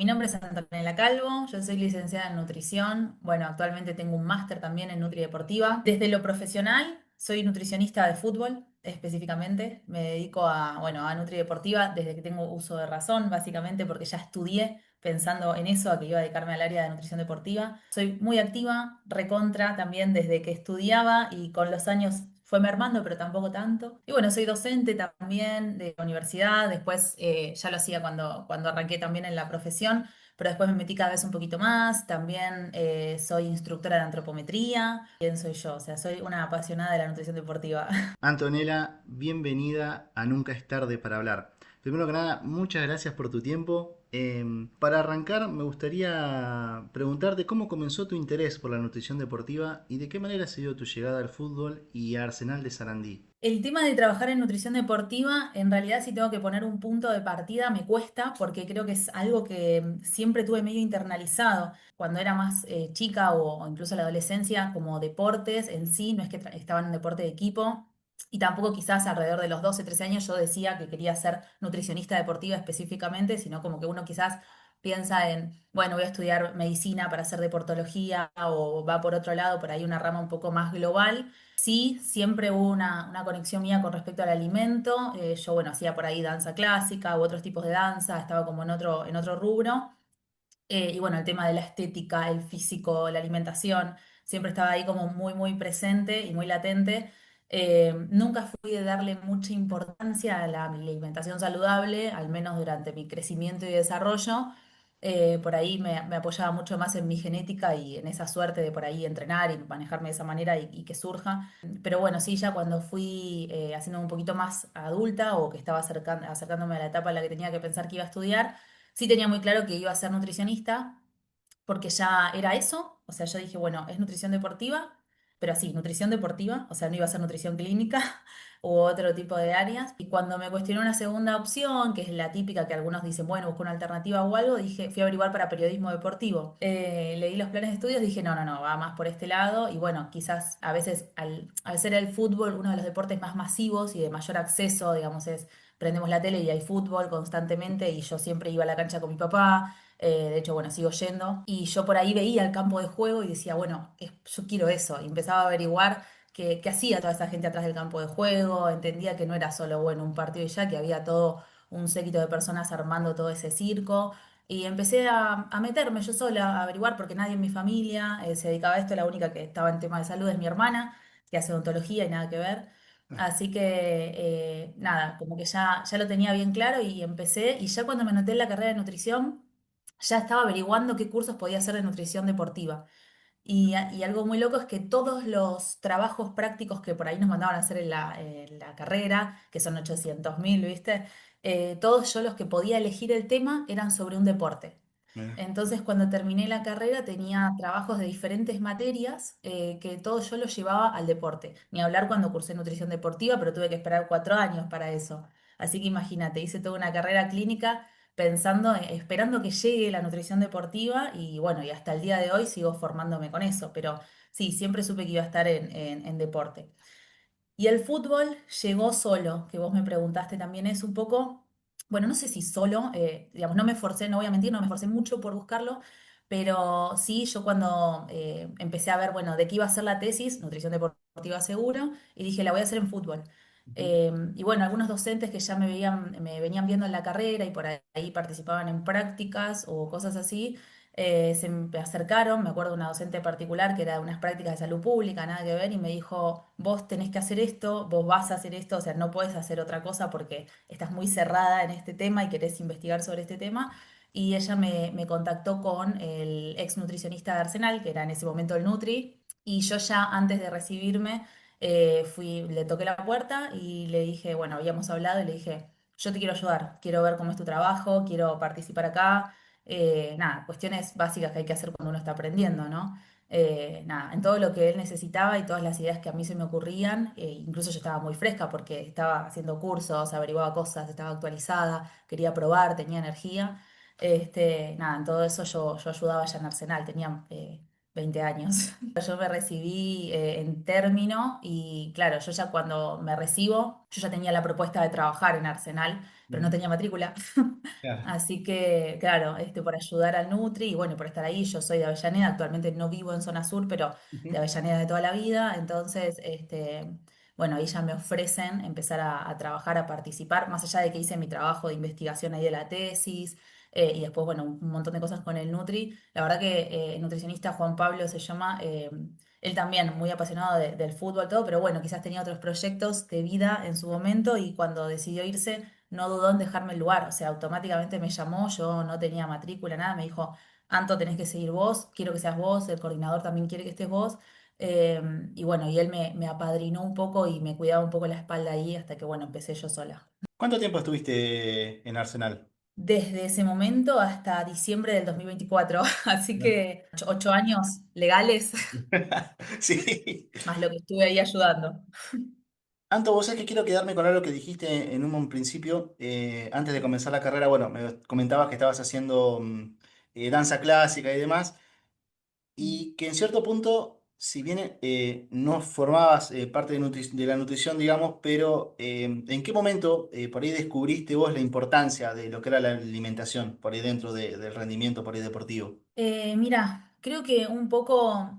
Mi nombre es Antonella Calvo, yo soy licenciada en nutrición. Bueno, actualmente tengo un máster también en Nutrideportiva. Desde lo profesional, soy nutricionista de fútbol específicamente. Me dedico a Nutrideportiva desde que tengo uso de razón, básicamente porque ya estudié pensando en eso, a que iba a dedicarme al área de nutrición deportiva. Soy muy activa, recontra también desde que estudiaba y con los años fue mermando, pero tampoco tanto. Y bueno, soy docente también de la universidad, después ya lo hacía cuando arranqué también en la profesión, pero después me metí cada vez un poquito más. También soy instructora de antropometría. ¿Quién soy yo? O sea, soy una apasionada de la nutrición deportiva. Antonella, bienvenida a Nunca es tarde para hablar. Primero que nada, muchas gracias por tu tiempo. Para arrancar, me gustaría preguntarte cómo comenzó tu interés por la nutrición deportiva y de qué manera se dio tu llegada al fútbol y a Arsenal de Sarandí. El tema de trabajar en nutrición deportiva, en realidad si tengo que poner un punto de partida, me cuesta porque creo que es algo que siempre tuve medio internalizado cuando era más chica o incluso en la adolescencia, como deportes en sí, no es que estaba en un deporte de equipo y tampoco quizás alrededor de los 12 13 años yo decía que quería ser nutricionista deportiva específicamente, sino como que uno quizás piensa en, bueno, voy a estudiar medicina para hacer deportología o va por otro lado, por ahí una rama un poco más global. Sí, siempre hubo una conexión mía con respecto al alimento. Yo, bueno, hacía por ahí danza clásica u otros tipos de danza, estaba como en otro rubro. Y bueno, el tema de la estética, el físico, la alimentación, siempre estaba ahí como muy, muy presente y muy latente. Nunca fui de darle mucha importancia a la alimentación saludable, al menos durante mi crecimiento y desarrollo. Por ahí me apoyaba mucho más en mi genética y en esa suerte de por ahí entrenar y manejarme de esa manera y que surja. Pero bueno, sí, ya cuando fui haciendo un poquito más adulta o que estaba acercándome a la etapa en la que tenía que pensar que iba a estudiar, sí tenía muy claro que iba a ser nutricionista porque ya era eso, o sea, yo dije, bueno, es nutrición deportiva, pero así, nutrición deportiva, o sea, no iba a ser nutrición clínica u otro tipo de áreas. Y cuando me cuestioné una segunda opción, que es la típica que algunos dicen, bueno, busco una alternativa o algo, dije, fui a averiguar para periodismo deportivo. Leí los planes de estudios, dije, no, no, no, va más por este lado. Y bueno, quizás a veces al ser el fútbol uno de los deportes más masivos y de mayor acceso, digamos, es prendemos la tele y hay fútbol constantemente y yo siempre iba a la cancha con mi papá. De hecho, bueno, sigo yendo. Y yo por ahí veía el campo de juego y decía, bueno, yo quiero eso. Y empezaba a averiguar qué hacía toda esa gente atrás del campo de juego. Entendía que no era solo, bueno, un partido y ya, que había todo un séquito de personas armando todo ese circo. Y empecé a meterme yo sola, a averiguar, porque nadie en mi familia se dedicaba a esto. La única que estaba en tema de salud es mi hermana, que hace odontología y nada que ver. Así que nada, como que ya lo tenía bien claro y empecé. Y ya cuando me anoté en la carrera de nutrición, ya estaba averiguando qué cursos podía hacer de nutrición deportiva. Y algo muy loco es que todos los trabajos prácticos que por ahí nos mandaban a hacer en la carrera, que son 800.000, ¿viste? Todos yo los que podía elegir el tema eran sobre un deporte. Mira. Entonces, cuando terminé la carrera, tenía trabajos de diferentes materias que todo yo los llevaba al deporte. Ni hablar cuando cursé nutrición deportiva, pero tuve que esperar 4 años para eso. Así que imagínate, hice toda una carrera clínica pensando, esperando que llegue la nutrición deportiva y bueno, y hasta el día de hoy sigo formándome con eso, pero sí, siempre supe que iba a estar en deporte. Y el fútbol llegó solo, que vos me preguntaste también es un poco, bueno, no sé si solo, digamos, no me forcé, no voy a mentir, no me forcé mucho por buscarlo, pero sí, yo cuando empecé a ver, bueno, de qué iba a ser la tesis, nutrición deportiva seguro, y dije, la voy a hacer en fútbol. Ujú. Y bueno, algunos docentes que ya me venían viendo en la carrera y por ahí participaban en prácticas o cosas así, se me acercaron, me acuerdo de una docente particular que era de unas prácticas de salud pública, nada que ver, y me dijo, vos tenés que hacer esto, vos vas a hacer esto, o sea, no podés hacer otra cosa porque estás muy cerrada en este tema y querés investigar sobre este tema. Y ella me contactó con el ex nutricionista de Arsenal, que era en ese momento el Nutri, y yo ya antes de recibirme le toqué la puerta y le dije, bueno, habíamos hablado y le dije, yo te quiero ayudar, quiero ver cómo es tu trabajo, quiero participar acá. Nada, cuestiones básicas que hay que hacer cuando uno está aprendiendo, ¿no? Nada, en todo lo que él necesitaba y todas las ideas que a mí se me ocurrían, incluso yo estaba muy fresca porque estaba haciendo cursos, averiguaba cosas, estaba actualizada, quería probar, tenía energía. Nada, en todo eso yo ayudaba ya en Arsenal, tenía 20 años. Yo me recibí en término y claro, yo ya cuando me recibo, yo ya tenía la propuesta de trabajar en Arsenal, pero no Ujú. tenía matrícula. Claro. Así que, claro, por ayudar al Nutri y bueno, por estar ahí, yo soy de Avellaneda, actualmente no vivo en zona sur, pero de Ujú. Avellaneda de toda la vida, entonces, bueno, ahí ya me ofrecen empezar a trabajar, a participar, más allá de que hice mi trabajo de investigación ahí de la tesis, y después, bueno, un montón de cosas con el Nutri. La verdad que el nutricionista Juan Pablo se llama, él también muy apasionado del fútbol, todo, pero bueno, quizás tenía otros proyectos de vida en su momento y cuando decidió irse no dudó en dejarme el lugar, o sea, automáticamente me llamó, yo no tenía matrícula, nada, me dijo, Anto, tenés que seguir vos, quiero que seas vos, el coordinador también quiere que estés vos. eh, y bueno, y él me apadrinó un poco y me cuidaba un poco la espalda ahí hasta que, bueno, empecé yo sola. ¿Cuánto tiempo estuviste en Arsenal? Desde ese momento hasta diciembre del 2024, así No. que 8 años legales, Sí. más lo que estuve ahí ayudando. Anto, vos sabés que quiero quedarme con algo que dijiste en un principio, antes de comenzar la carrera. Bueno, me comentabas que estabas haciendo danza clásica y demás, y que en cierto punto, si bien no formabas parte de la nutrición, digamos, pero ¿en qué momento por ahí descubriste vos la importancia de lo que era la alimentación, por ahí dentro del rendimiento, por ahí deportivo? Mira, creo que un poco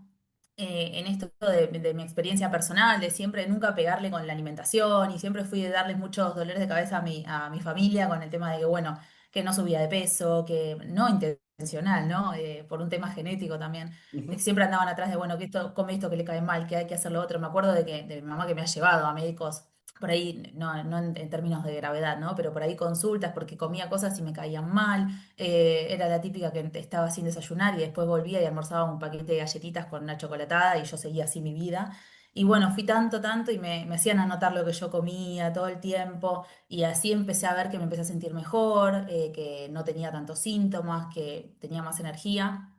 en esto de mi experiencia personal, de siempre nunca pegarle con la alimentación y siempre fui de darles muchos dolores de cabeza a mi familia con el tema de que, bueno, que no subía de peso, que no intencional, ¿no? Por un tema genético también. Ujú. Siempre andaban atrás de, bueno, que esto, come esto que le cae mal, que hay que hacer lo otro. Me acuerdo de mi mamá que me ha llevado a médicos por ahí, no en términos de gravedad, ¿no? Pero por ahí consultas porque comía cosas y me caían mal. Era la típica que estaba sin desayunar y después volvía y almorzaba un paquete de galletitas con una chocolatada y yo seguía así mi vida. Y bueno, fui tanto y me hacían anotar lo que yo comía todo el tiempo y así empecé a ver que me empecé a sentir mejor, que no tenía tantos síntomas, que tenía más energía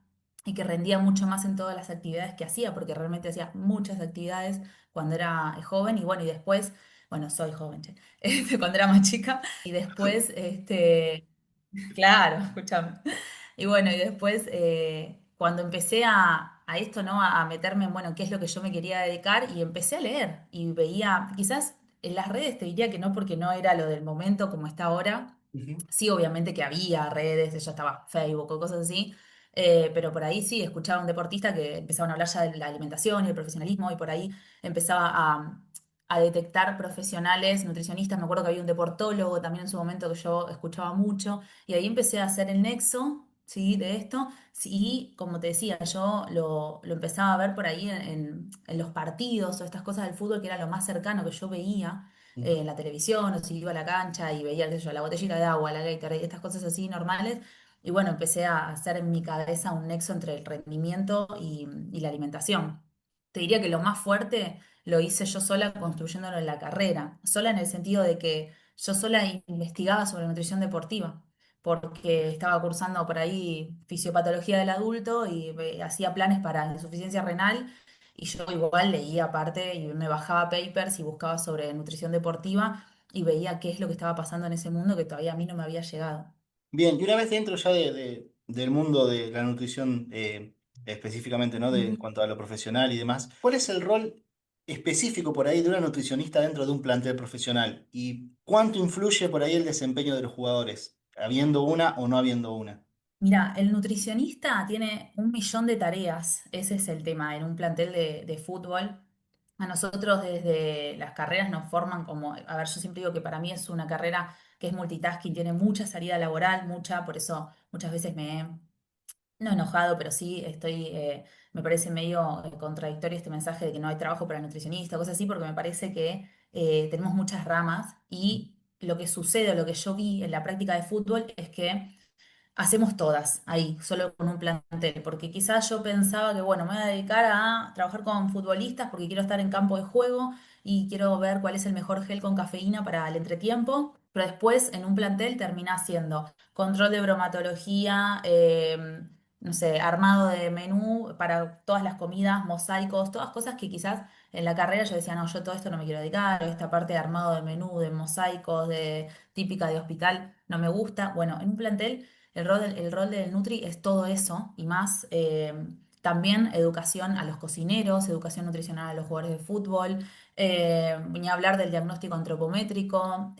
y que rendía mucho más en todas las actividades que hacía, porque realmente hacía muchas actividades cuando era joven y bueno, y después, bueno, soy joven, che, cuando era más chica y después, claro, escúchame. Y bueno, y después, cuando empecé a esto, ¿no? A meterme en, bueno, qué es lo que yo me quería dedicar, y empecé a leer y veía, quizás en las redes te diría que no porque no era lo del momento como está ahora. Ujú. Sí, obviamente que había redes, ya estaba Facebook o cosas así, pero por ahí sí, escuchaba a un deportista que empezaban a hablar ya de la alimentación y el profesionalismo y por ahí empezaba a detectar profesionales, nutricionistas. Me acuerdo que había un deportólogo también en su momento que yo escuchaba mucho. Y ahí empecé a hacer el nexo, ¿sí? De esto. Sí, y como te decía, yo lo empezaba a ver por ahí en los partidos o estas cosas del fútbol, que era lo más cercano que yo veía Ujú. en la televisión, o si iba a la cancha y veía, qué sé yo, la botellita de agua, la Gatorade, estas cosas así normales. Y bueno, empecé a hacer en mi cabeza un nexo entre el rendimiento y la alimentación. Te diría que lo más fuerte lo hice yo sola construyéndolo en la carrera, sola en el sentido de que yo sola investigaba sobre nutrición deportiva, porque estaba cursando por ahí fisiopatología del adulto y hacía planes para insuficiencia renal y yo igual leía aparte y me bajaba papers y buscaba sobre nutrición deportiva y veía qué es lo que estaba pasando en ese mundo que todavía a mí no me había llegado. Bien, y una vez dentro ya del mundo de la nutrición, específicamente, ¿no? En Ujú. cuanto a lo profesional y demás, ¿cuál es el rol específico por ahí de una nutricionista dentro de un plantel profesional? ¿Y cuánto influye por ahí el desempeño de los jugadores, habiendo una o no habiendo una? Mira, el nutricionista tiene 1 millón de tareas, ese es el tema, en un plantel de fútbol. A nosotros desde las carreras nos forman como, a ver, yo siempre digo que para mí es una carrera que es multitasking, tiene mucha salida laboral, mucha, por eso muchas veces no enojado, pero sí estoy, me parece medio contradictorio este mensaje de que no hay trabajo para el nutricionista, cosas así, porque me parece que tenemos muchas ramas y lo que sucede, o lo que yo vi en la práctica de fútbol es que hacemos todas ahí, solo con un plantel, porque quizás yo pensaba que, bueno, me voy a dedicar a trabajar con futbolistas porque quiero estar en campo de juego y quiero ver cuál es el mejor gel con cafeína para el entretiempo, pero después en un plantel termina siendo control de bromatología, no sé, armado de menú para todas las comidas, mosaicos, todas cosas que quizás en la carrera yo decía, no, yo todo esto no me quiero dedicar, o esta parte de armado de menú, de mosaicos, de típica de hospital, no me gusta. Bueno, en un plantel el rol del Nutri es todo eso y más. También educación a los cocineros, educación nutricional a los jugadores de fútbol, ni hablar del diagnóstico antropométrico,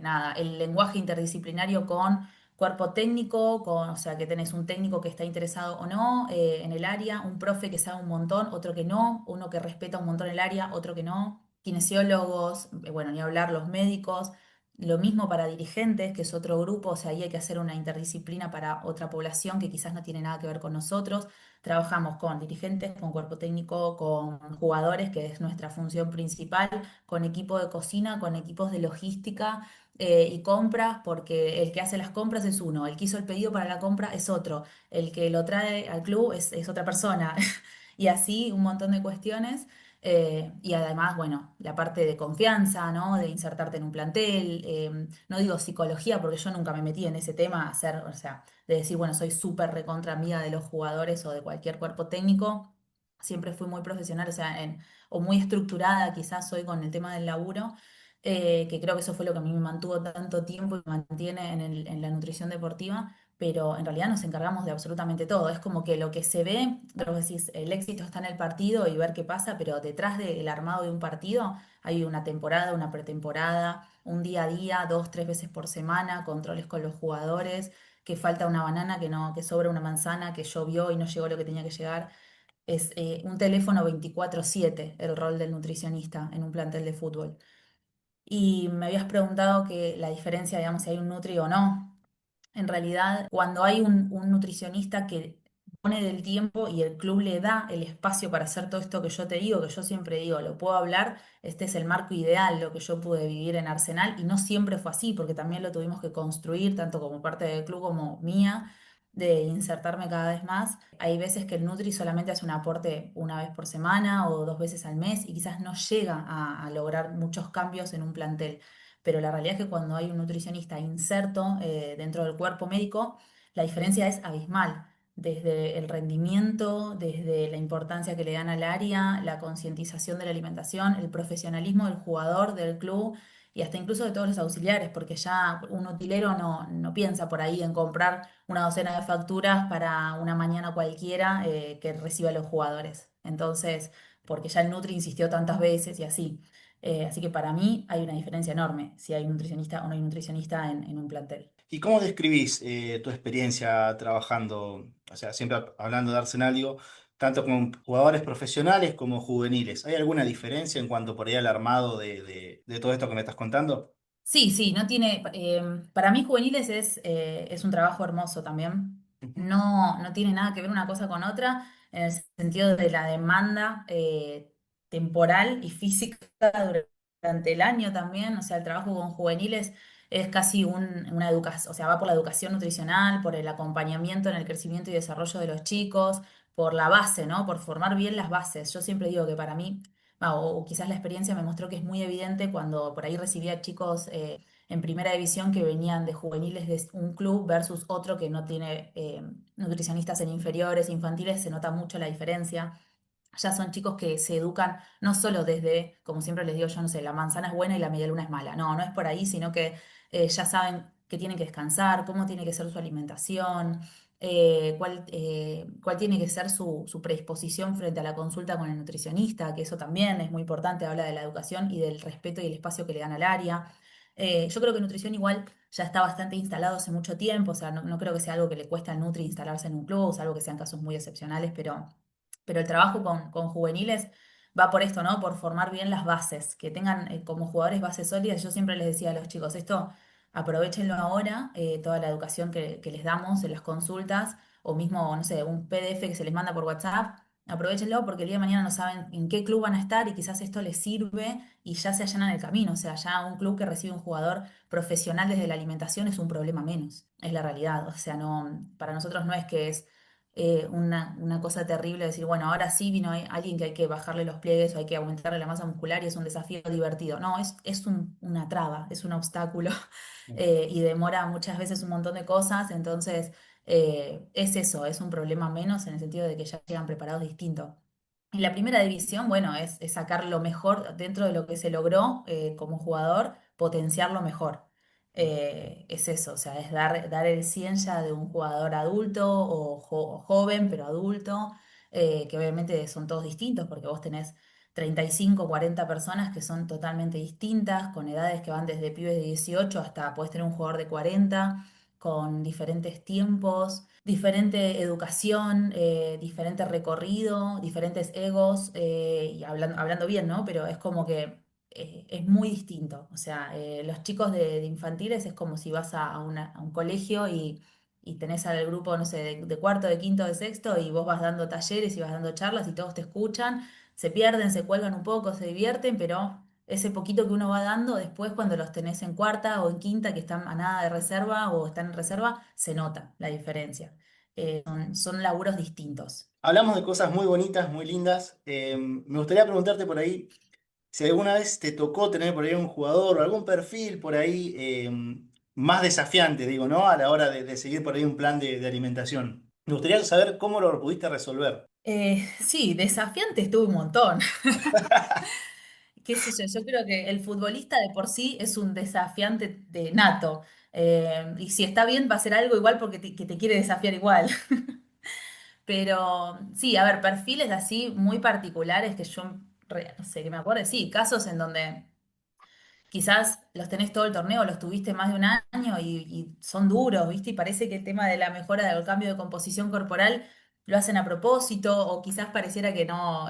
nada, el lenguaje interdisciplinario con cuerpo técnico, o sea, que tenés un técnico que está interesado o no en el área, un profe que sabe un montón, otro que no, uno que respeta un montón el área, otro que no, kinesiólogos, bueno, ni hablar los médicos. Lo mismo para dirigentes, que es otro grupo, o sea, ahí hay que hacer una interdisciplina para otra población que quizás no tiene nada que ver con nosotros. Trabajamos con dirigentes, con cuerpo técnico, con jugadores, que es nuestra función principal, con equipo de cocina, con equipos de logística y compras, porque el que hace las compras es uno, el que hizo el pedido para la compra es otro, el que lo trae al club es otra persona, y así un montón de cuestiones. Y además, bueno, la parte de confianza, ¿no? De insertarte en un plantel. No digo psicología porque yo nunca me metí en ese tema, hacer, o sea, de decir, bueno, soy súper recontra amiga de los jugadores o de cualquier cuerpo técnico. Siempre fui muy profesional, o sea, o muy estructurada quizás soy con el tema del laburo, que creo que eso fue lo que a mí me mantuvo tanto tiempo y me mantiene en la nutrición deportiva, pero en realidad nos encargamos de absolutamente todo. Es como que lo que se ve, creo que decís, el éxito está en el partido y ver qué pasa, pero detrás del armado de un partido hay una temporada, una pretemporada, un día a día, dos, tres veces por semana, controles con los jugadores, que falta una banana, que no, que sobra una manzana, que llovió y no llegó lo que tenía que llegar. Es un teléfono 24/7 el rol del nutricionista en un plantel de fútbol. Y me habías preguntado que la diferencia, digamos, si hay un nutri o no. En realidad, cuando hay un nutricionista que pone del tiempo y el club le da el espacio para hacer todo esto que yo te digo, que yo siempre digo, lo puedo hablar, este es el marco ideal, lo que yo pude vivir en Arsenal, y no siempre fue así, porque también lo tuvimos que construir, tanto como parte del club como mía, de insertarme cada vez más. Hay veces que el Nutri solamente hace un aporte una vez por semana o dos veces al mes y quizás no llega a lograr muchos cambios en un plantel. Pero la realidad es que cuando hay un nutricionista inserto dentro del cuerpo médico, la diferencia es abismal. Desde el rendimiento, desde la importancia que le dan al área, la concientización de la alimentación, el profesionalismo del jugador, del club y hasta incluso de todos los auxiliares, porque ya un utilero no piensa por ahí en comprar una docena de facturas para una mañana cualquiera que reciba a los jugadores. Entonces, porque ya el Nutri insistió tantas veces y así. Así que para mí hay una diferencia enorme si hay un nutricionista o no hay un nutricionista en un plantel. ¿Y cómo describís tu experiencia trabajando, o sea, siempre hablando de Arsenal, digo, tanto con jugadores profesionales como juveniles? ¿Hay alguna diferencia en cuanto por ahí al armado de todo esto que me estás contando? Sí, sí, no tiene. Para mí, juveniles es un trabajo hermoso también. Ujú. No tiene nada que ver una cosa con otra en el sentido de la demanda temporal y física durante el año también. O sea, el trabajo con juveniles es casi una educación, o sea, va por la educación nutricional, por el acompañamiento en el crecimiento y desarrollo de los chicos, por la base, ¿no? Por formar bien las bases. Yo siempre digo que para mí o quizás la experiencia me mostró que es muy evidente cuando por ahí recibía chicos en primera división que venían de juveniles de un club versus otro que no tiene nutricionistas en inferiores, infantiles, se nota mucho la diferencia. Ya son chicos que se educan no solo desde, como siempre les digo yo, no sé, la manzana es buena y la medialuna es mala. No, no es por ahí, sino que ya saben que tienen que descansar, cómo tiene que ser su alimentación, cuál tiene que ser su predisposición frente a la consulta con el nutricionista, que eso también es muy importante, habla de la educación y del respeto y el espacio que le dan al área. Yo creo que nutrición igual ya está bastante instalado hace mucho tiempo, o sea, no creo que sea algo que le cueste al Nutri instalarse en un club, salvo que sean casos muy excepcionales, pero el trabajo con juveniles va por esto, ¿no? Por formar bien las bases, que tengan como jugadores bases sólidas. Yo siempre les decía a los chicos, esto aprovéchenlo ahora, toda la educación que les damos en las consultas, o mismo, no sé, un PDF que se les manda por WhatsApp, aprovéchenlo porque el día de mañana no saben en qué club van a estar y quizás esto les sirve y ya se allanan el camino. O sea, ya un club que recibe un jugador profesional desde la alimentación es un problema menos, es la realidad. O sea, no, para nosotros no es que es una cosa terrible decir, bueno, ahora sí vino alguien que hay que bajarle los pliegues o hay que aumentarle la masa muscular y es un desafío divertido. No, es una traba, es un obstáculo y demora muchas veces un montón de cosas, entonces es eso, es un problema menos en el sentido de que ya llegan preparados distinto. Y la primera división, bueno, es sacar lo mejor dentro de lo que se logró como jugador, potenciar lo mejor. Es eso, o sea, es dar el 100 ya de un jugador adulto o joven, pero adulto. que obviamente son todos distintos porque vos tenés 35, 40 personas que son totalmente distintas, con edades que van desde pibes de 18 hasta puedes tener un jugador de 40, con diferentes tiempos, diferente educación, diferente recorrido, diferentes egos, y hablando bien, ¿no? Pero es como que es muy distinto. O sea, los chicos de infantiles es como si vas a un colegio y tenés al grupo, no sé, de cuarto, de quinto, de sexto, y vos vas dando talleres y vas dando charlas y todos te escuchan, se pierden, se cuelgan un poco, se divierten, pero ese poquito que uno va dando, después cuando los tenés en cuarta o en quinta, que están a nada de reserva o están en reserva, se nota la diferencia. Son laburos distintos. Hablamos de cosas muy bonitas, muy lindas. Me gustaría preguntarte por ahí si alguna vez te tocó tener por ahí un jugador o algún perfil por ahí más desafiante, digo, ¿no? A la hora de seguir por ahí un plan de alimentación. Me gustaría saber cómo lo pudiste resolver. Sí, desafiante estuvo un montón. Qué sé yo creo que el futbolista de por sí es un desafiante de nato. Y si está bien, va a ser algo igual porque que te quiere desafiar igual. Pero sí, a ver, perfiles así muy particulares que yo, no sé, que me acuerdo, sí, casos en donde quizás los tenés todo el torneo, los tuviste más de un año y son duros, ¿viste? Y parece que el tema de la mejora del cambio de composición corporal lo hacen a propósito, o quizás pareciera que no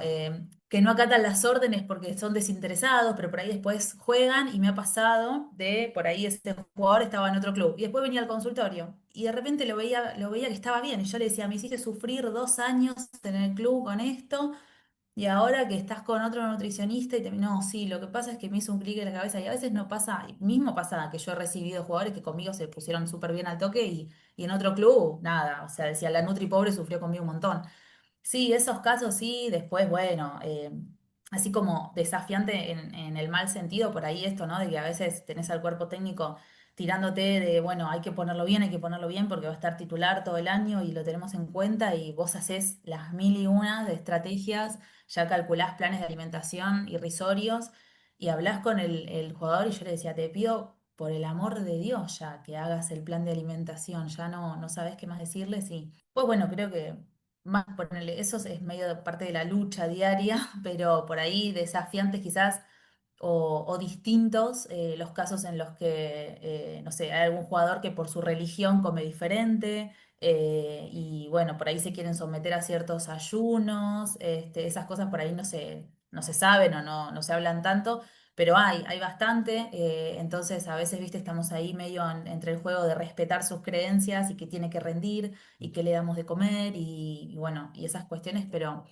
acatan las órdenes porque son desinteresados, pero por ahí después juegan y me ha pasado de por ahí este jugador estaba en otro club y después venía al consultorio y de repente lo veía que estaba bien y yo le decía, me hiciste sufrir 2 años en el club con esto. Y ahora que estás con otro nutricionista y te, no, sí, lo que pasa es que me hizo un clic en la cabeza y a veces no pasa, y mismo pasa que yo he recibido jugadores que conmigo se pusieron súper bien al toque y en otro club, nada, o sea, decía, la Nutri pobre sufrió conmigo un montón. Sí, esos casos sí, después, bueno, así como desafiante en el mal sentido, por ahí esto, ¿no? De que a veces tenés al cuerpo técnico tirándote de, bueno, hay que ponerlo bien porque va a estar titular todo el año y lo tenemos en cuenta y vos haces las mil y una de estrategias, ya calculás planes de alimentación irrisorios y hablás con el jugador y yo le decía, te pido por el amor de Dios ya que hagas el plan de alimentación, ya no sabés qué más decirles y pues bueno, creo que más ponerle, eso es medio parte de la lucha diaria, pero por ahí desafiantes quizás o distintos los casos en los que, no sé, hay algún jugador que por su religión come diferente y bueno, por ahí se quieren someter a ciertos ayunos, esas cosas por ahí no se saben o no se hablan tanto. Pero hay bastante, entonces a veces, viste, estamos ahí medio entre el juego de respetar sus creencias y que tiene que rendir y qué le damos de comer y bueno, y esas cuestiones, pero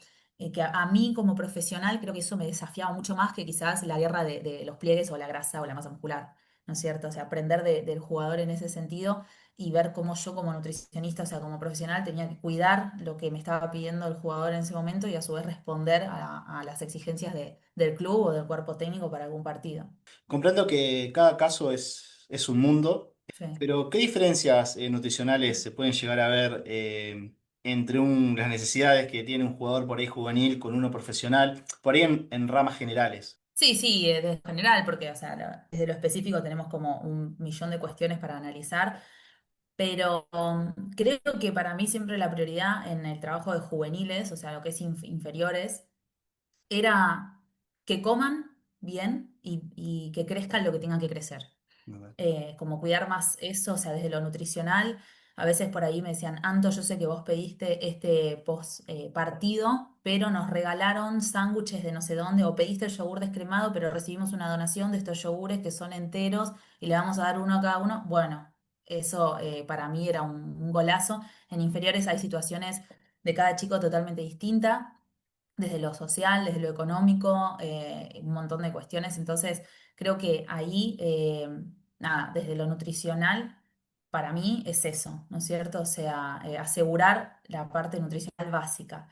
que a mí como profesional creo que eso me desafiaba mucho más que quizás la guerra de los pliegues o la grasa o la masa muscular, ¿no es cierto? O sea, aprender del jugador en ese sentido y ver cómo yo como nutricionista, o sea, como profesional, tenía que cuidar lo que me estaba pidiendo el jugador en ese momento y a su vez responder a las exigencias del club o del cuerpo técnico para algún partido. Comprendo que cada caso es un mundo, Sí. pero ¿qué diferencias nutricionales se pueden llegar a ver entre las necesidades que tiene un jugador por ahí juvenil con uno profesional, por ahí en ramas generales? Sí, sí, de general, porque o sea, desde lo específico tenemos como un millón de cuestiones para analizar, pero creo que para mí siempre la prioridad en el trabajo de juveniles, o sea, lo que es inferiores, era que coman bien y que crezcan lo que tengan que crecer como cuidar más eso, o sea, desde lo nutricional. A veces por ahí me decían, Anto, yo sé que vos pediste este post partido, pero nos regalaron sándwiches de no sé dónde, o pediste el yogur descremado, pero recibimos una donación de estos yogures que son enteros y le vamos a dar uno a cada uno. Bueno, eso para mí era un golazo. En inferiores hay situaciones de cada chico totalmente distinta desde lo social, desde lo económico, un montón de cuestiones. Entonces, creo que ahí, nada, desde lo nutricional, para mí es eso, ¿no es cierto? O sea, asegurar la parte nutricional básica.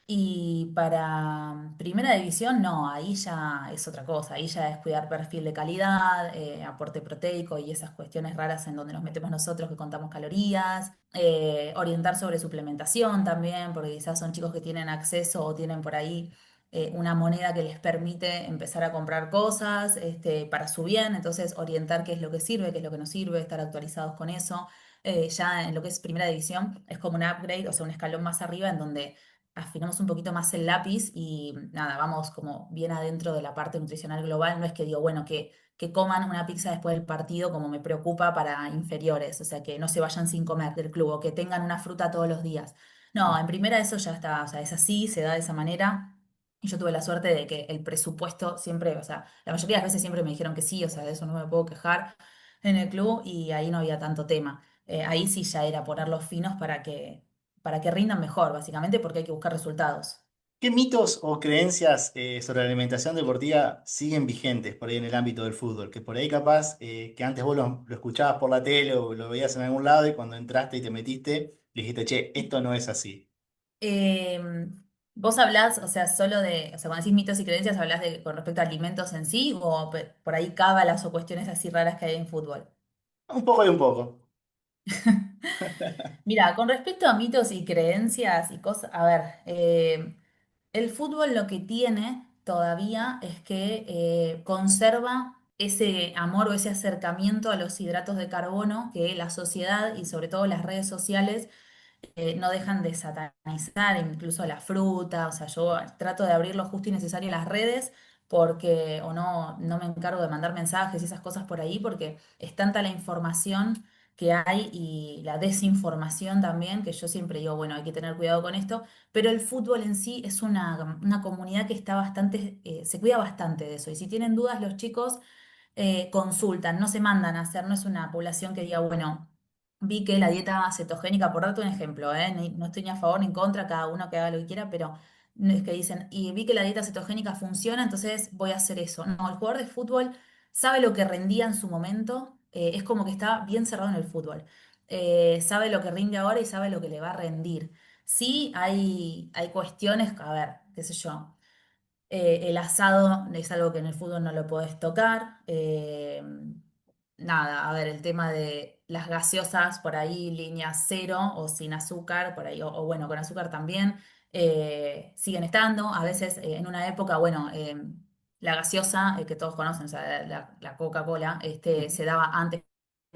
Y para primera división, no, ahí ya es otra cosa, ahí ya es cuidar perfil de calidad, aporte proteico y esas cuestiones raras en donde nos metemos nosotros que contamos calorías, orientar sobre suplementación también, porque quizás son chicos que tienen acceso o tienen por ahí una moneda que les permite empezar a comprar cosas para su bien, entonces orientar qué es lo que sirve, qué es lo que no sirve, estar actualizados con eso. Ya en lo que es primera división es como un upgrade, o sea, un escalón más arriba en donde afinamos un poquito más el lápiz y nada, vamos como bien adentro de la parte nutricional global. No es que digo, bueno, que coman una pizza después del partido como me preocupa para inferiores, o sea, que no se vayan sin comer del club o que tengan una fruta todos los días. No, en primera eso ya está, o sea, es así, se da de esa manera. Y yo tuve la suerte de que el presupuesto siempre, o sea, la mayoría de las veces siempre me dijeron que sí, o sea, de eso no me puedo quejar en el club y ahí no había tanto tema. Ahí sí ya era ponerlos finos para que rindan mejor, básicamente porque hay que buscar resultados. ¿Qué mitos o creencias sobre la alimentación deportiva siguen vigentes por ahí en el ámbito del fútbol? Que por ahí capaz que antes vos lo escuchabas por la tele o lo veías en algún lado y cuando entraste y te metiste, dijiste, che, esto no es así. Eh, Vos hablás, o sea, solo de, o sea, cuando decís mitos y creencias, ¿hablás de con respecto a alimentos en sí o por ahí cábalas o cuestiones así raras que hay en fútbol? Un poco y un poco. Mira, con respecto a mitos y creencias y cosas, a ver, el fútbol lo que tiene todavía es que conserva ese amor o ese acercamiento a los hidratos de carbono que la sociedad y sobre todo las redes sociales no dejan de satanizar incluso la fruta, o sea, yo trato de abrir lo justo y necesario a las redes porque, o no, no me encargo de mandar mensajes y esas cosas por ahí porque es tanta la información que hay y la desinformación también, que yo siempre digo, bueno, hay que tener cuidado con esto, pero el fútbol en sí es una comunidad que está bastante, se cuida bastante de eso, y si tienen dudas los chicos consultan, no se mandan a hacer, no es una población que diga, bueno, vi que la dieta cetogénica, por darte un ejemplo, no estoy ni a favor ni en contra, cada uno que haga lo que quiera, pero no es que dicen, y vi que la dieta cetogénica funciona, entonces voy a hacer eso. No, el jugador de fútbol sabe lo que rendía en su momento, es como que está bien cerrado en el fútbol. Sabe lo que rinde ahora y sabe lo que le va a rendir. Sí, hay cuestiones, a ver, qué sé yo. El asado es algo que en el fútbol no lo podés tocar. Nada, a ver, el tema de las gaseosas, por ahí línea cero o sin azúcar, por ahí, o bueno, con azúcar también, siguen estando. A veces en una época, bueno, la gaseosa que todos conocen, o sea, la Coca-Cola, se daba antes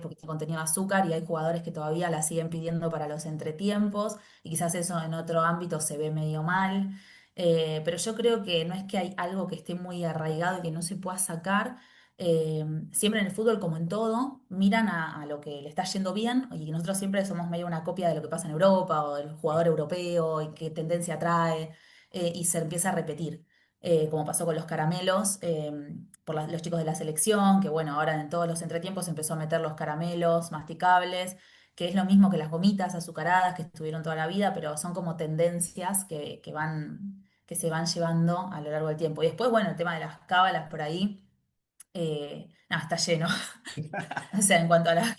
porque contenía azúcar y hay jugadores que todavía la siguen pidiendo para los entretiempos y quizás eso en otro ámbito se ve medio mal. Pero yo creo que no es que hay algo que esté muy arraigado y que no se pueda sacar. Eh, Siempre en el fútbol, como en todo, miran a lo que le está yendo bien y nosotros siempre somos medio una copia de lo que pasa en Europa o del jugador europeo y qué tendencia trae y se empieza a repetir. Como pasó con los caramelos, por los chicos de la selección, que bueno, ahora en todos los entretiempos empezó a meter los caramelos masticables, que es lo mismo que las gomitas azucaradas que estuvieron toda la vida, pero son como tendencias que se van llevando a lo largo del tiempo. Y después, bueno, el tema de las cábalas por ahí, nada, está lleno. O sea, en cuanto a las...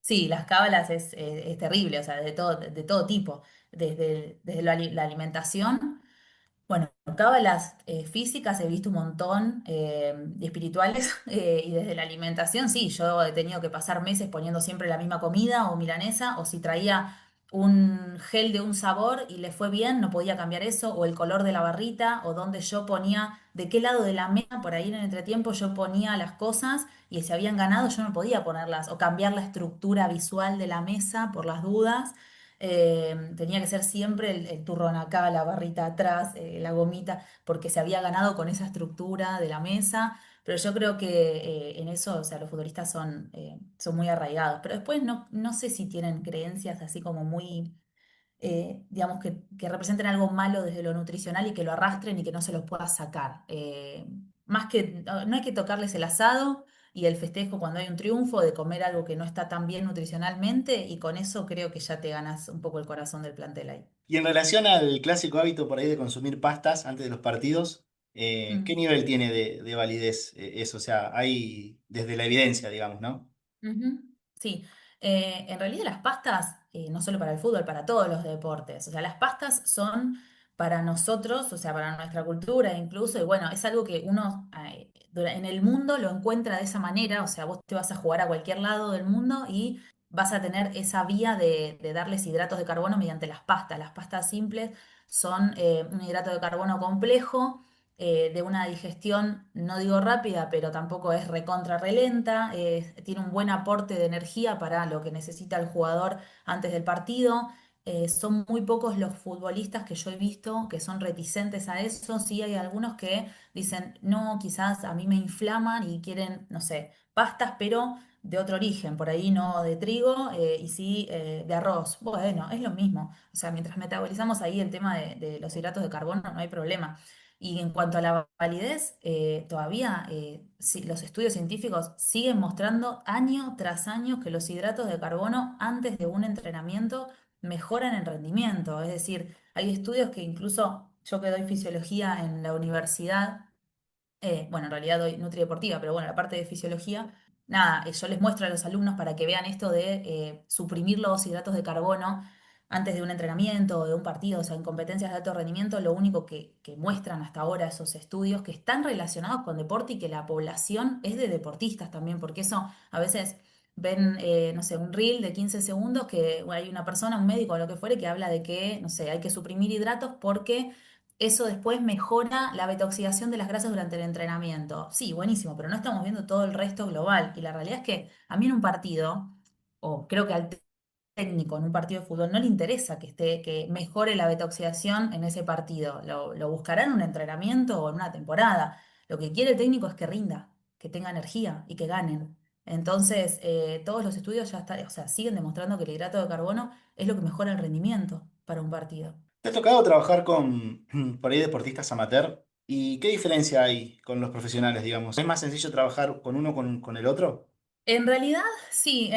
Sí, las cábalas es terrible, o sea, de todo tipo, desde la alimentación. Bueno, cábalas físicas he visto un montón y espirituales y desde la alimentación, sí, yo he tenido que pasar meses poniendo siempre la misma comida o milanesa o si traía un gel de un sabor y le fue bien, no podía cambiar eso o el color de la barrita o donde yo ponía, de qué lado de la mesa, por ahí en el entretiempo yo ponía las cosas y si habían ganado yo no podía ponerlas o cambiar la estructura visual de la mesa por las dudas. Tenía que ser siempre el turrón acá, la barrita atrás, la gomita, porque se había ganado con esa estructura de la mesa. Pero yo creo que en eso, o sea, los futbolistas son muy arraigados. Pero después no sé si tienen creencias así como muy, digamos, que representen algo malo desde lo nutricional y que lo arrastren y que no se los pueda sacar. Más que, no hay que tocarles el asado y el festejo cuando hay un triunfo de comer algo que no está tan bien nutricionalmente y con eso creo que ya te ganas un poco el corazón del plantel ahí. Y en relación al clásico hábito por ahí de consumir pastas antes de los partidos, ¿qué Mm. nivel tiene de validez eso? O sea, hay desde la evidencia, digamos, ¿no? Ujú. Sí, en realidad las pastas, no solo para el fútbol, para todos los deportes, o sea, las pastas son para nosotros, o sea, para nuestra cultura incluso, y bueno, es algo que uno en el mundo lo encuentra de esa manera, o sea, vos te vas a jugar a cualquier lado del mundo y vas a tener esa vía de darles hidratos de carbono mediante las pastas. Las pastas simples son un hidrato de carbono complejo de una digestión, no digo rápida, pero tampoco es recontra relenta, tiene un buen aporte de energía para lo que necesita el jugador antes del partido. son muy pocos los futbolistas que yo he visto que son reticentes a eso. Sí hay algunos que dicen, no, quizás a mí me inflaman y quieren, no sé, pastas, pero de otro origen, por ahí no de trigo, y sí de arroz. Bueno, es lo mismo. O sea, mientras metabolizamos ahí el tema de los hidratos de carbono, no hay problema. Y en cuanto a la validez, todavía sí, los estudios científicos siguen mostrando año tras año que los hidratos de carbono antes de un entrenamiento mejoran el rendimiento. Es decir, hay estudios que incluso yo que doy fisiología en la universidad, bueno, en realidad doy nutrideportiva, pero bueno, la parte de fisiología, nada, yo les muestro a los alumnos para que vean esto de suprimir los hidratos de carbono antes de un entrenamiento o de un partido, o sea, en competencias de alto rendimiento, lo único que muestran hasta ahora esos estudios que están relacionados con deporte y que la población es de deportistas también, porque eso a veces ven, no sé, un reel de 15 segundos que hay una persona, un médico o lo que fuere, que habla de que, no sé, hay que suprimir hidratos porque eso después mejora la betoxidación de las grasas durante el entrenamiento. Sí, buenísimo, pero no estamos viendo todo el resto global. Y la realidad es que a mí en un partido, o creo que al técnico en un partido de fútbol no le interesa que esté, que mejore la betoxidación en ese partido. Lo buscará en un entrenamiento o en una temporada. Lo que quiere el técnico es que rinda, que tenga energía y que ganen. Entonces, todos los estudios ya o sea, siguen demostrando que el hidrato de carbono es lo que mejora el rendimiento para un partido. ¿Te ha tocado trabajar con por ahí deportistas amateur? ¿Y qué diferencia hay con los profesionales, digamos? ¿Es más sencillo trabajar con uno con el otro? En realidad, sí,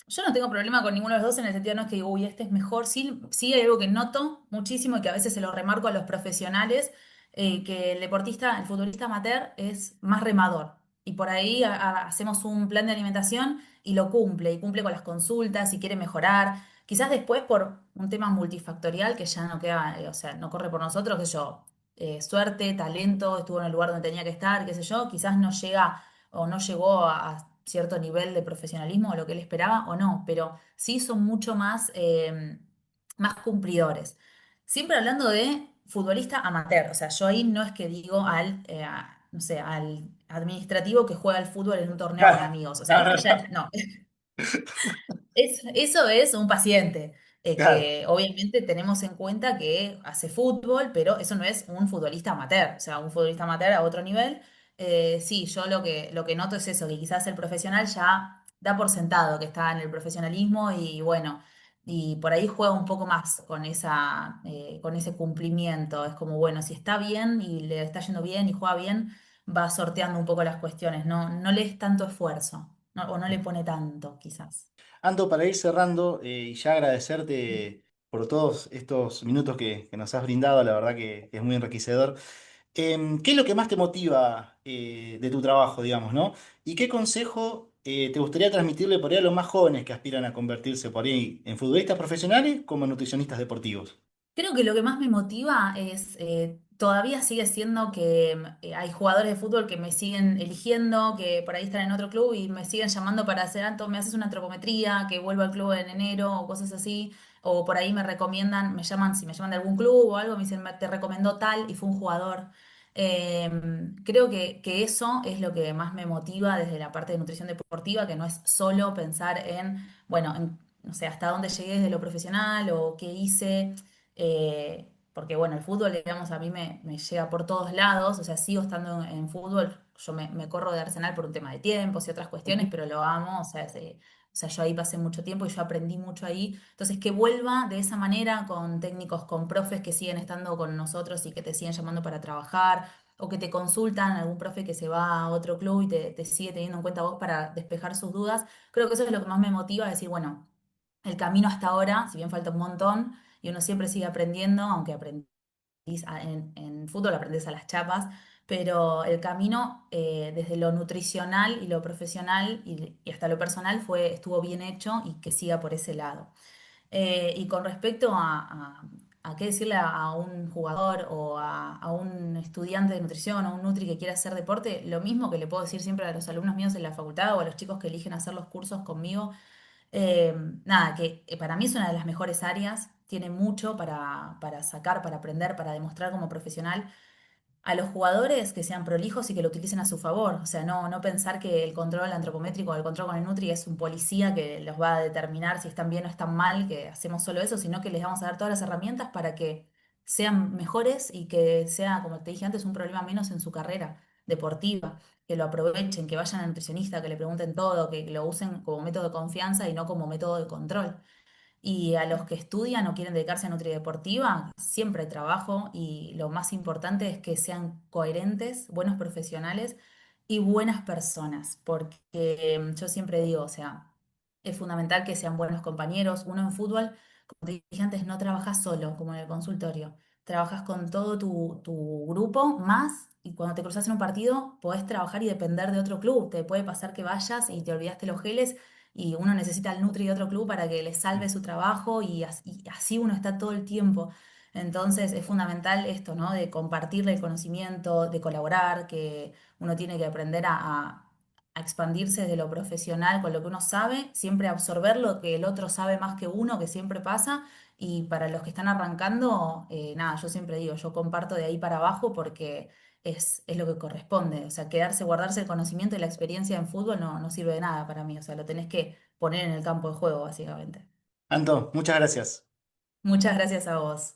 yo no tengo problema con ninguno de los dos en el sentido no es que digo, uy, este es mejor. Sí, sí hay algo que noto muchísimo y que a veces se lo remarco a los profesionales, que el deportista, el futbolista amateur es más remador. Y por ahí hacemos un plan de alimentación y lo cumple, y cumple con las consultas y quiere mejorar. Quizás después por un tema multifactorial que ya no queda, o sea, no corre por nosotros, qué sé yo, suerte, talento, estuvo en el lugar donde tenía que estar, qué sé yo, quizás no llega o no llegó a cierto nivel de profesionalismo o lo que él esperaba o no, pero sí son mucho más, más cumplidores. Siempre hablando de futbolista amateur, o sea, yo ahí no es que digo no sé, al administrativo que juega al fútbol en un torneo con Claro, amigos, o sea, no, eso no, ya, no. no, eso es un paciente, Claro. que obviamente tenemos en cuenta que hace fútbol, pero eso no es un futbolista amateur, o sea, un futbolista amateur a otro nivel. Sí, yo lo que noto es eso, que quizás el profesional ya da por sentado que está en el profesionalismo y bueno, y por ahí juega un poco más con con ese cumplimiento. Es como, bueno, si está bien y le está yendo bien y juega bien, va sorteando un poco las cuestiones, no le es tanto esfuerzo, o no le pone tanto, quizás. Ando, para ir cerrando y ya agradecerte por todos estos minutos que nos has brindado, la verdad que es muy enriquecedor. ¿Qué es lo que más te motiva de tu trabajo, digamos, ¿no? ¿Y qué consejo te gustaría transmitirle por ahí a los más jóvenes que aspiran a convertirse por ahí en futbolistas profesionales como en nutricionistas deportivos? Creo que lo que más me motiva es, todavía sigue siendo que hay jugadores de fútbol que me siguen eligiendo, que por ahí están en otro club y me siguen llamando para hacer, "Anto, me haces una antropometría, que vuelvo al club en enero o cosas así, o por ahí me recomiendan, me llaman, si me llaman de algún club o algo, me dicen, Te recomendó tal y fue un jugador". Creo que eso es lo que más me motiva desde la parte de nutrición deportiva, que no es solo pensar en, bueno, no sé, hasta dónde llegué desde lo profesional o qué hice, porque bueno, el fútbol, digamos, a mí me llega por todos lados, o sea, sigo estando en fútbol, yo me corro de Arsenal por un tema de tiempos y otras cuestiones, pero lo amo, o sea, o sea, yo ahí pasé mucho tiempo y yo aprendí mucho ahí, entonces que vuelva de esa manera con técnicos, con profes que siguen estando con nosotros y que te siguen llamando para trabajar, o que te consultan, algún profe que se va a otro club y te sigue teniendo en cuenta a vos para despejar sus dudas, creo que eso es lo que más me motiva a decir, bueno, el camino hasta ahora, si bien falta un montón, y uno siempre sigue aprendiendo, aunque aprendís en fútbol, aprendes a las chapas, pero el camino desde lo nutricional y lo profesional y hasta lo personal estuvo bien hecho y que siga por ese lado. Y con respecto a qué decirle a un jugador o a un estudiante de nutrición o un nutri que quiera hacer deporte, lo mismo que le puedo decir siempre a los alumnos míos en la facultad o a los chicos que eligen hacer los cursos conmigo, eh, nada, que para mí es una de las mejores áreas, tiene mucho para sacar, para aprender, para demostrar como profesional. a los jugadores que sean prolijos y que lo utilicen a su favor. O sea, no pensar que el control antropométrico o el control con el Nutri es un policía que los va a determinar si están bien o están mal, que hacemos solo eso, sino que les vamos a dar todas las herramientas para que sean mejores y que sea, como te dije antes, un problema menos en su carrera deportiva, que lo aprovechen, que vayan al nutricionista, que le pregunten todo, que lo usen como método de confianza y no como método de control. Y a los que estudian o quieren dedicarse a nutrideportiva, siempre hay trabajo y lo más importante es que sean coherentes, buenos profesionales y buenas personas, porque yo siempre digo, o sea, es fundamental que sean buenos compañeros. Uno en fútbol, como te dije antes, no trabajas solo, como en el consultorio, trabajas con todo tu grupo más. Y cuando te cruzas en un partido, podés trabajar y depender de otro club. Te puede pasar que vayas y te olvidaste los geles y uno necesita al Nutri de otro club para que le salve su trabajo y así uno está todo el tiempo. Entonces es fundamental esto, ¿no? De compartir el conocimiento, de colaborar, que uno tiene que aprender a expandirse desde lo profesional con lo que uno sabe, siempre absorber lo que el otro sabe más que uno, que siempre pasa. Y para los que están arrancando, nada, yo siempre digo, yo comparto de ahí para abajo porque es lo que corresponde. O sea, quedarse, guardarse el conocimiento y la experiencia en fútbol no sirve de nada para mí. O sea, lo tenés que poner en el campo de juego, básicamente. Anto, muchas gracias. Muchas gracias a vos.